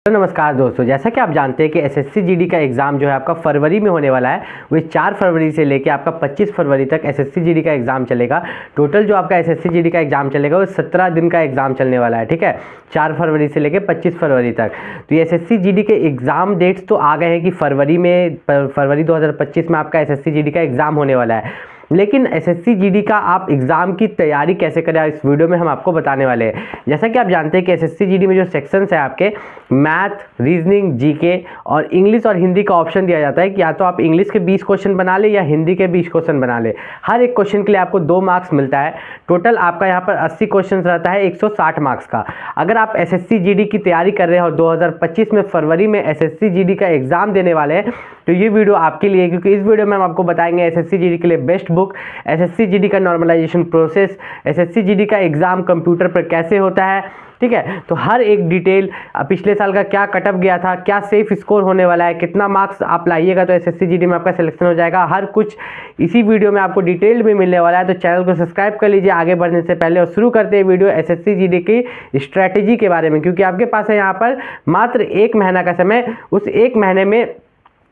तो नमस्कार दोस्तों, जैसा कि आप जानते हैं कि एसएससी जीडी का एग्ज़ाम जो है आपका फरवरी में होने वाला है। वो 4 फरवरी से लेके आपका 25 फरवरी तक एसएससी जीडी का एग्ज़ाम चलेगा। टोटल जो आपका एसएससी जीडी का एग्ज़ाम चलेगा वो 17 दिन का एग्ज़ाम चलने वाला है। ठीक है, 4 फरवरी से लेके 25 फरवरी तक। तो ये एसएससी जीडी के एग्ज़ाम डेट्स तो आ गए हैं कि फरवरी 2025 में आपका एसएससी जीडी का एग्ज़ाम होने वाला है। लेकिन एसएससी जीडी का आप एग्ज़ाम की तैयारी कैसे करें, इस वीडियो में हम आपको बताने वाले हैं। जैसा कि आप जानते हैं कि एसएससी जीडी में जो सेक्शंस है आपके मैथ, रीजनिंग, जीके और इंग्लिश और हिंदी का ऑप्शन दिया जाता है कि या तो आप इंग्लिश के 20 क्वेश्चन बना ले या हिंदी के 20 क्वेश्चन बना ले। हर एक क्वेश्चन के लिए आपको 2 मार्क्स मिलता है। टोटल आपका यहाँ पर 80 क्वेश्चन रहता है 160 मार्क्स का। अगर आप एसएससी जीडी की तैयारी कर रहे हैं और 2025 में फरवरी में एसएससी जीडी का एग्ज़ाम देने वाले हैं तो ये वीडियो आपके लिए, क्योंकि इस वीडियो में हम आपको बताएंगे एसएससी जीडी के लिए बेस्ट बुक, एसएससी जीडी का नॉर्मलाइजेशन प्रोसेस, एसएससी जीडी का एग्ज़ाम कंप्यूटर पर कैसे होता है। ठीक है, तो हर एक डिटेल, पिछले साल का क्या कटअप गया था, क्या सेफ स्कोर होने वाला है, कितना मार्क्स आप लाइएगा तो एसएससी जीडी में आपका सिलेक्शन हो जाएगा, हर कुछ इसी वीडियो में आपको डिटेल में मिलने वाला है। तो चैनल को सब्सक्राइब कर लीजिए आगे बढ़ने से पहले। और शुरू करते हैं वीडियो एसएससी जीडी की स्ट्रैटेजी के बारे में, क्योंकि आपके पास है यहाँ पर मात्र 1 महीना का समय। उस 1 महीने में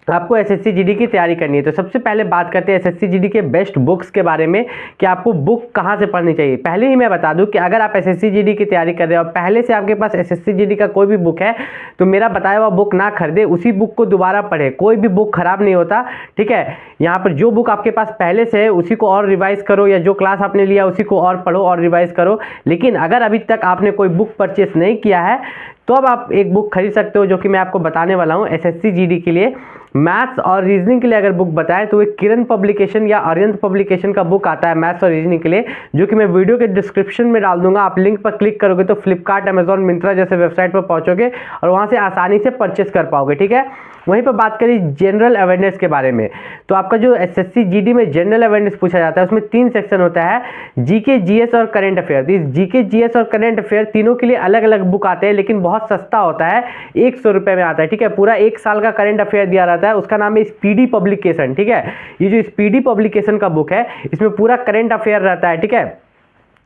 आपको एसएससी जीडी की तैयारी करनी है। तो सबसे पहले बात करते हैं एसएससी जीडी के बेस्ट बुक्स के बारे में कि आपको बुक कहाँ से पढ़नी चाहिए। पहले ही मैं बता दूं कि अगर आप एसएससी जीडी की तैयारी कर रहे हो और पहले से आपके पास एसएससी जीडी का कोई भी बुक है तो मेरा बताया हुआ बुक ना खरीदे, उसी बुक को दोबारा पढ़े। कोई भी बुक खराब नहीं होता। ठीक है, यहाँ पर जो बुक आपके पास पहले से है उसी को और रिवाइज करो, या जो क्लास आपने लिया उसी को और पढ़ो और रिवाइज करो। लेकिन अगर अभी तक आपने कोई बुक परचेस नहीं किया है तो अब आप एक बुक खरीद सकते हो, जो कि मैं आपको बताने वाला हूँ एसएससी जीडी के लिए। मैथ्स और रीजनिंग के लिए अगर बुक बताएं तो एक किरण पब्लिकेशन या अरिहंत पब्लिकेशन का बुक आता है मैथ्स और रीजनिंग के लिए, जो कि मैं वीडियो के डिस्क्रिप्शन में डाल दूंगा। आप लिंक पर क्लिक करोगे तो फ्लिपकार्ट, अमेजॉन, मिंत्रा जैसे वेबसाइट पर पहुंचोगे और वहां से आसानी से परचेस कर पाओगे। ठीक है, वहीं पर बात करें जनरल अवेयरनेस के बारे में, तो आपका जो एसएससी जीडी में जनरल अवेयरनेस पूछा जाता है उसमें 3 सेक्शन होता है, जीके, जीएस और करंट अफेयर। तो इस जीके, जीएस और करंट अफेयर तीनों के लिए अलग अलग बुक आते हैं, लेकिन बहुत सस्ता होता है, 100 रुपये में आता है। ठीक है, पूरा 1 साल का करंट अफेयर दिया रहता है, उसका नाम है स्पीडी पब्लिकेशन। ठीक है, ये जो स्पीडी पब्लिकेशन का बुक है इसमें पूरा करंट अफेयर रहता है। ठीक है,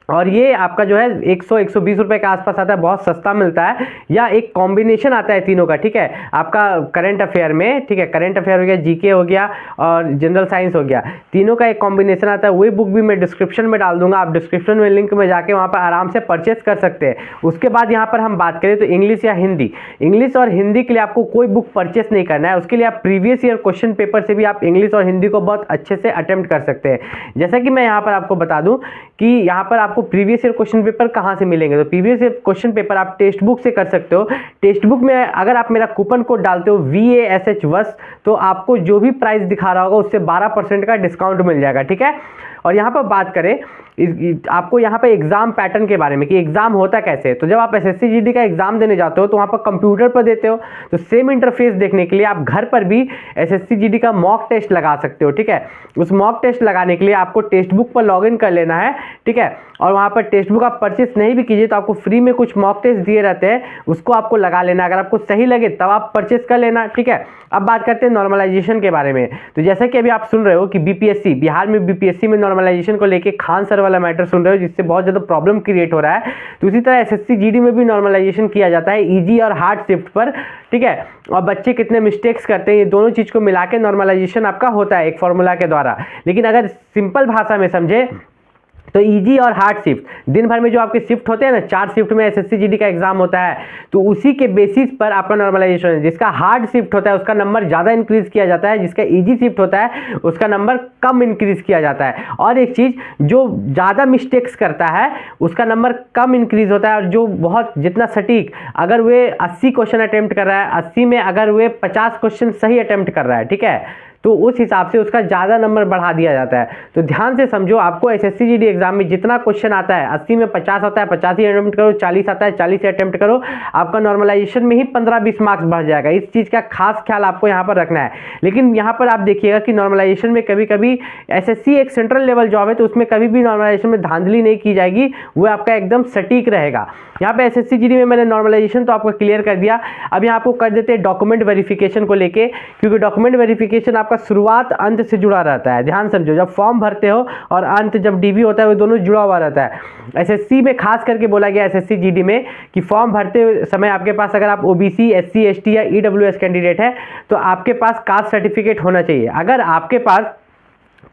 और ये आपका जो है 100-120 रुपये के आसपास आता है, बहुत सस्ता मिलता है। या एक कॉम्बिनेशन आता है तीनों का। ठीक है, आपका करंट अफेयर में, ठीक है, करंट अफेयर हो गया, जीके हो गया और जनरल साइंस हो गया, तीनों का एक कॉम्बिनेशन आता है। वही बुक भी मैं डिस्क्रिप्शन में डाल दूंगा, आप डिस्क्रिप्शन में लिंक में जाके वहाँ पर आराम से परचेस कर सकते हैं। उसके बाद यहाँ पर हम बात करें तो इंग्लिश या हिंदी, इंग्लिश और हिंदी के लिए आपको कोई बुक परचेस नहीं करना है। उसके लिए आप प्रीवियस ईयर क्वेश्चन पेपर से भी आप इंग्लिश और हिंदी को बहुत अच्छे से अटेम्प्ट कर सकते हैं। जैसा कि मैं यहाँ पर आपको बता दूँ कि यहाँ पर आपको प्रीवियस ईयर क्वेश्चन पेपर कहाँ से मिलेंगे, तो प्रीवियस ईयर क्वेश्चन पेपर आप टेक्स्ट बुक से कर सकते हो। टेक्स्ट बुक में अगर आप मेरा कूपन कोड डालते हो VASH तो आपको जो भी प्राइस दिखा रहा होगा उससे 12% का डिस्काउंट मिल जाएगा। ठीक है, और यहाँ पर बात करें आपको यहाँ पे एग्जाम पैटर्न के बारे में कि एग्जाम होता कैसे है। तो जब आप एसएससी जीडी का एग्जाम देने जाते हो तो वहाँ पर कंप्यूटर पर देते हो, तो सेम इंटरफेस देखने के लिए आप घर पर भी एसएससी जीडी का मॉक टेस्ट लगा सकते हो। ठीक है, उस मॉक टेस्ट लगाने के लिए आपको टेक्स्ट बुक पर लॉगिन कर लेना है। ठीक है, और वहाँ पर टेक्स्ट बुक आप परचेस नहीं भी कीजिए तो आपको फ्री में कुछ मॉक टेस्ट दिए रहते हैं, उसको आपको लगा लेना। अगर आपको सही लगे तब आप परचेस कर लेना। ठीक है, अब बात करते हैं नॉर्मलाइजेशन के बारे में। तो जैसा कि अभी आप सुन रहे हो कि बीपीएससी, बिहार में बीपीएससी में नॉर्मलाइजेशन को लेके खान सर वाला मैटर सुन रहे हो, जिससे बहुत ज़्यादा प्रॉब्लम क्रिएट हो रहा है। तो उसी तरह एसएससी जीडी में भी नॉर्मलाइजेशन किया जाता है इजी और हार्ड शिफ्ट पर। ठीक है, और बच्चे कितने मिस्टेक्स करते हैं, ये दोनों चीज़ को मिला के नॉर्मलाइजेशन आपका होता है एक फॉर्मूला के द्वारा। लेकिन अगर सिंपल भाषा में समझे तो इजी और हार्ड शिफ्ट, दिन भर में जो आपके शिफ्ट होते हैं ना, 4 शिफ्ट में एसएससी जीडी का एग्जाम होता है, तो उसी के बेसिस पर आपका नॉर्मलाइजेशन है। जिसका हार्ड शिफ्ट होता है उसका नंबर ज़्यादा इंक्रीज किया जाता है, जिसका इजी शिफ्ट होता है उसका नंबर कम इंक्रीज किया जाता है। और एक चीज़, जो ज़्यादा मिस्टेक्स करता है उसका नंबर कम इंक्रीज होता है, और जो बहुत जितना सटीक, अगर वे 80 क्वेश्चन अटेम्प्ट कर रहा है, 80 में अगर वे 50 क्वेश्चन सही अटेम्प्ट कर रहा है, ठीक है, तो उस हिसाब से उसका ज़्यादा नंबर बढ़ा दिया जाता है। तो ध्यान से समझो, आपको एसएससी जीडी एग्जाम में जितना क्वेश्चन आता है, 80 में 50 आता है, 50 ही अटेम्प्ट करो, 40 आता है, 40 ही अटेम्प्ट करो, आपका नॉर्मलाइजेशन में ही 15-20 मार्क्स बढ़ जाएगा। इस चीज़ का खास ख्याल आपको यहाँ पर रखना है। लेकिन यहाँ पर आप देखिएगा कि नॉर्मलाइजेशन में कभी कभी एसएससी एक सेंट्रल लेवल जॉब है, तो उसमें कभी भी नॉर्मलाइजेशन में धांधली नहीं की जाएगी, वो आपका एकदम सटीक रहेगा। यहाँ पे एसएससी जीडी में मैंने नॉर्मलाइजेशन तो आपको क्लियर कर दिया। अब यहाँ आपको कर देते हैं डॉक्यूमेंट वेरिफिकेशन को लेके, क्योंकि डॉक्यूमेंट वेरिफिकेशन आपका आपका शुरुआत अंत से जुड़ा रहता है। ध्यान समझो, जब फॉर्म भरते हो और अंत जब डीवी होता है वो दोनों जुड़ा हुआ रहता है। एसएससी में खास करके बोला गया एसएससी जीडी में कि फॉर्म भरते समय आपके पास अगर आप ओबीसी, एससी, एसटी या ईडब्ल्यूएस कैंडिडेट है तो आपके पास कास्ट सर्टिफिकेट होना चाहिए। अगर आपके पास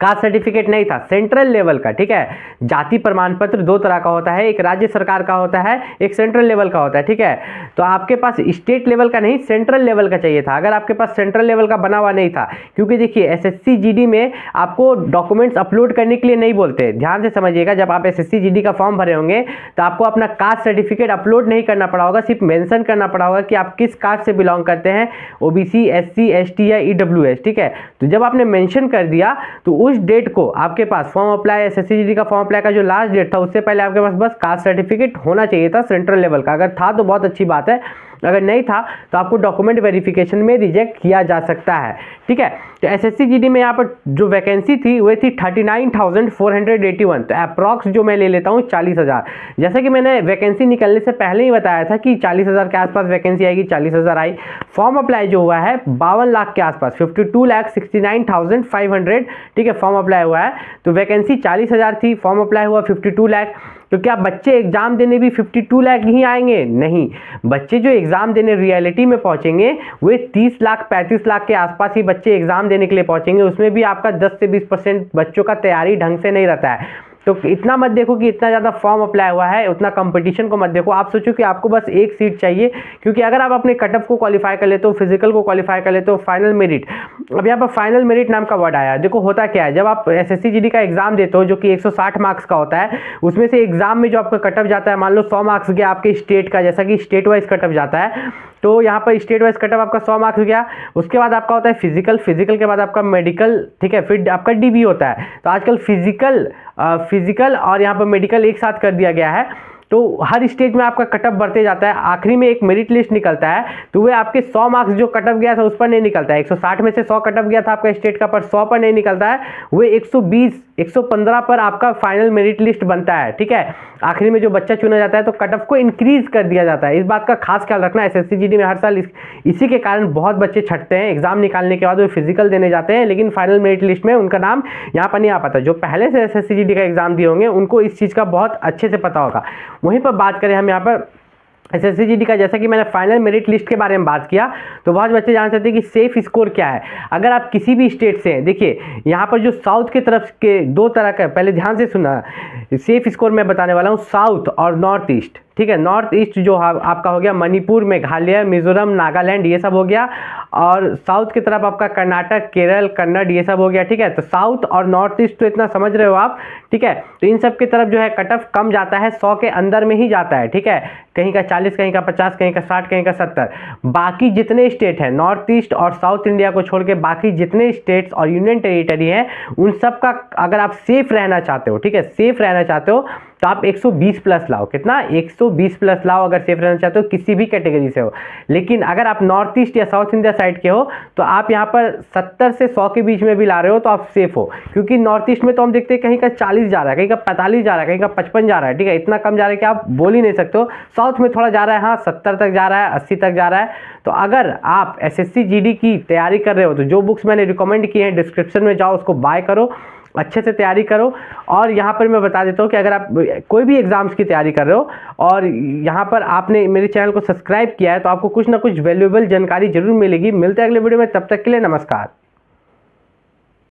कास्ट सर्टिफिकेट नहीं था सेंट्रल लेवल का, ठीक है, जाति प्रमाण पत्र दो तरह का होता है, एक राज्य सरकार का होता है, एक सेंट्रल लेवल का होता है, ठीक है। तो आपके पास स्टेट लेवल का नहीं सेंट्रल लेवल का चाहिए था। अगर आपके पास सेंट्रल लेवल का बना हुआ नहीं था, क्योंकि देखिए एसएससी जीडी में आपको डॉक्यूमेंट्स अपलोड करने के लिए नहीं बोलते, ध्यान से समझिएगा। जब आप एसएससी जीडी का फॉर्म भरे होंगे तो आपको अपना कास्ट सर्टिफिकेट अपलोड नहीं करना पड़ा होगा, सिर्फ मेंशन करना पड़ा होगा कि आप किस कास्ट से बिलोंग करते हैं, ओबीसी, एससी, एसटी या ईडब्ल्यूएस, ठीक है। तो जब आपने मेंशन कर दिया तो उस डेट को आपके पास फॉर्म अप्लाई, एसएससी जीडी का फॉर्म अप्लाई का जो लास्ट डेट था उससे पहले आपके पास बस कास्ट सर्टिफिकेट होना चाहिए था सेंट्रल लेवल का। अगर था तो बहुत अच्छी बात है, अगर नहीं था तो आपको डॉक्यूमेंट वेरिफिकेशन में रिजेक्ट किया जा सकता है, ठीक है। तो एसएससी जीडी में यहाँ पर जो वैकेंसी थी वो थी 39,481, तो अप्रॉक्स जो मैं ले लेता हूँ 40,000। जैसा कि मैंने वैकेंसी निकलने से पहले ही बताया था कि 40,000 के आसपास वैकेंसी आएगी, 40,000 आई। फॉर्म अप्लाई जो हुआ है 52 लाख के आसपास, 52,69,500, ठीक है, फॉर्म अप्लाई हुआ है। तो वैकेंसी 40,000 थी, फॉर्म अप्लाई हुआ 52 लाख। तो क्या बच्चे एग्जाम देने भी 52 लाख ही आएंगे? नहीं, बच्चे जो एग्जाम देने रियलिटी में पहुंचेंगे वे 30 लाख 35 लाख के आसपास ही बच्चे एग्जाम देने के लिए पहुंचेंगे। उसमें भी आपका 10 से 20% बच्चों का तैयारी ढंग से नहीं रहता है। तो इतना मत देखो कि इतना ज़्यादा फॉर्म अप्लाई हुआ है, उतना कंपटीशन को मत देखो। आप सोचो कि आपको बस एक सीट चाहिए, क्योंकि अगर आप अपने कट ऑफ को क्वालिफाई कर लेते हो, फिजिकल को क्वालिफाई कर लेते हो, फाइनल मेरिट, अब यहाँ पर फाइनल मेरिट नाम का वर्ड आया। देखो होता क्या है, जब आप एसएससी जीडी का एग्जाम देते हो जो कि 160 मार्क्स का होता है, उसमें से एग्जाम में जो आपका कट ऑफ जाता है, मान लो 100 मार्क्स गया आपके स्टेट का, जैसा कि स्टेट वाइज कट ऑफ जाता है, तो यहाँ पर स्टेट वाइज कट ऑफ आपका 100 मार्क्स गया। उसके बाद आपका होता है फिजिकल, फिजिकल के बाद आपका मेडिकल, ठीक है, फिर आपका डीबी होता है। तो आजकल फिजिकल और यहाँ पर मेडिकल एक साथ कर दिया गया है। तो हर स्टेज में आपका कटअप बढ़ते जाता है, आखिरी में एक मेरिट लिस्ट निकलता है, तो वह आपके 100 मार्क्स जो कटअप गया था उस पर नहीं निकलता है। 160 में से 100 कटअप गया था आपका स्टेट का, पर 100 पर नहीं निकलता है, वह 120 115 पर आपका फाइनल मेरिट लिस्ट बनता है, ठीक है। आखिरी में जो बच्चा चुना जाता है तो कटअप को इंक्रीज कर दिया जाता है। इस बात का खास ख्याल रखना। एसएससी जीडी में हर साल इसी के कारण बहुत बच्चे छटते हैं, एग्जाम निकालने के बाद वो फिजिकल देने जाते हैं, लेकिन फाइनल मेरिट लिस्ट में उनका नाम यहाँ पर नहीं आ पाता। जो पहले से एसएससी जीडी का एग्जाम दिए होंगे उनको इस चीज़ का बहुत अच्छे से पता होगा। वहीं पर बात करें हम यहाँ पर एसएससी जीडी का, जैसा कि मैंने फाइनल मेरिट लिस्ट के बारे में बात किया, तो बहुत बच्चे जान सकते हैं कि सेफ स्कोर क्या है। अगर आप किसी भी स्टेट से हैं, देखिए यहाँ पर जो साउथ की तरफ के दो तरह का, पहले ध्यान से सुना, सेफ स्कोर मैं बताने वाला हूँ, साउथ और नॉर्थ ईस्ट, ठीक है। नॉर्थ ईस्ट जो आपका हो गया मणिपुर, मेघालय, मिजोरम, नागालैंड, ये सब हो गया, और साउथ की तरफ आपका कर्नाटक, केरल, कन्नड़, ये सब हो गया, ठीक है। तो साउथ और नॉर्थ ईस्ट तो इतना समझ रहे हो आप, ठीक है। तो इन सब की तरफ जो है कट ऑफ कम जाता है, 100 के अंदर में ही जाता है, ठीक है। कहीं का 40, कहीं का 50, कहीं का 60, कहीं का 70। बाकी जितने स्टेट हैं नॉर्थ ईस्ट और साउथ इंडिया को छोड़ के, बाकी जितने स्टेट्स और यूनियन टेरिटरी हैं, उन सब का अगर आप सेफ रहना चाहते हो, ठीक है, सेफ रहना चाहते हो, तो आप 120 प्लस लाओ। कितना? 120 प्लस लाओ अगर सेफ रहना चाहते हो, किसी भी कैटेगरी से हो। लेकिन अगर आप नॉर्थ ईस्ट या साउथ इंडिया साइड के हो तो आप यहाँ पर 70 से 100 के बीच में भी ला रहे हो तो आप सेफ हो, क्योंकि नॉर्थ ईस्ट में तो हम देखते हैं कहीं का 40 जा रहा है, कहीं का 45 जा रहा है, कहीं का 55 जा रहा है, ठीक है। इतना कम जा रहा है कि आप बोल ही नहीं सकते हो। साउथ में थोड़ा जा रहा है, हाँ 70 तक जा रहा है, 80 तक जा रहा है। तो अगर आप एसएससी जीडी की तैयारी कर रहे हो तो जो बुक्स मैंने रिकमेंड किए हैं डिस्क्रिप्शन में जाओ, उसको बाय करो, अच्छे से तैयारी करो। और यहाँ पर मैं बता देता हूँ कि अगर आप कोई भी एग्जाम्स की तैयारी कर रहे हो और यहाँ पर आपने मेरे चैनल को सब्सक्राइब किया है तो आपको कुछ ना कुछ वैल्यूएबल जानकारी जरूर मिलेगी। मिलते हैं अगले वीडियो में, तब तक के लिए नमस्कार।